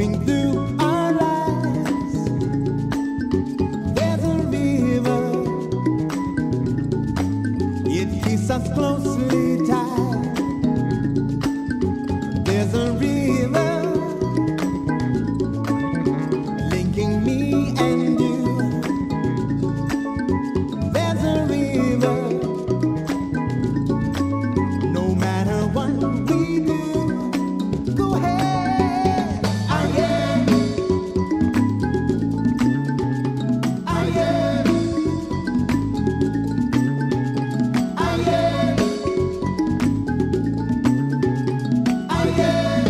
flowing through our lives. There's a river, it keeps us closely tied. There's a river linking me and you. There's a river, no matter what we do. Go ahead, I am, I am, I am, I am.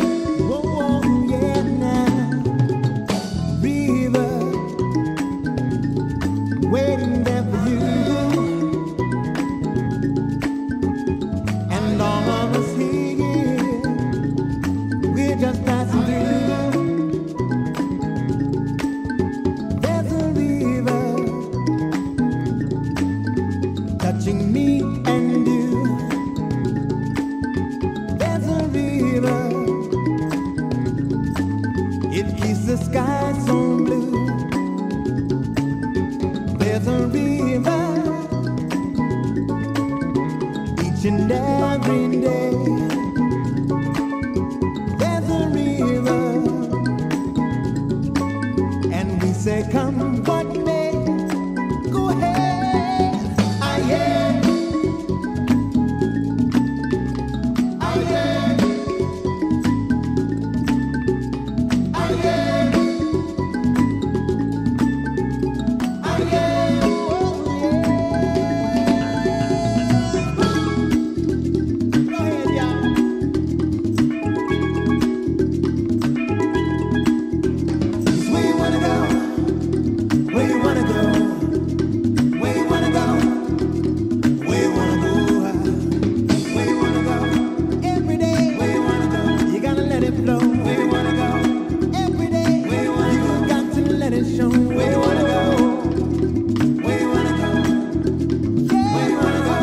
Whoa, whoa, yeah, now, river, waiting there for you, and all of us here, we're just passing through. There's a river touching me and you. There's a river, it keeps the sky so blue. There's a river each and every day. There's a river, and we say, come what may. Go ahead, I am, I am, I am, I am. Oh, yeah. Go ahead, y'all. Where you wanna go? Where you wanna go? Where you wanna go? Where you wanna go? Where you wanna go? Every day. Where you wanna go? You gotta let it flow. Where you wanna go? Every day. Where you wanna go? You got to let it show. Where you wanna go? Where you wanna go? Where you wanna go?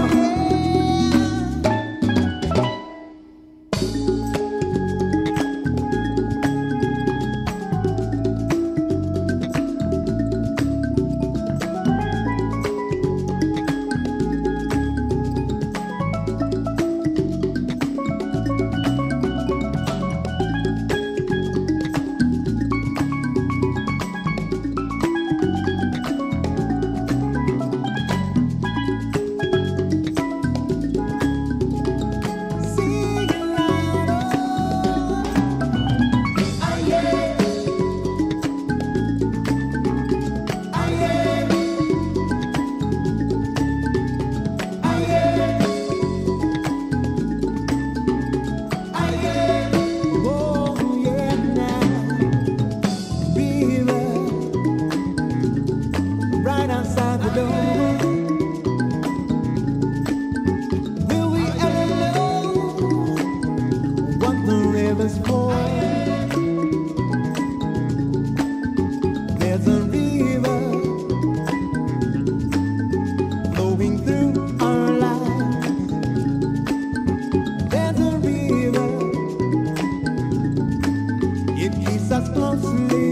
Sing it loud, oh. I am, I am, I am, I am. Oh, yeah, now, river, right outside the door. Will we ever know what the river's for? There's a river flowing through our lives. There's a river, it keeps us closely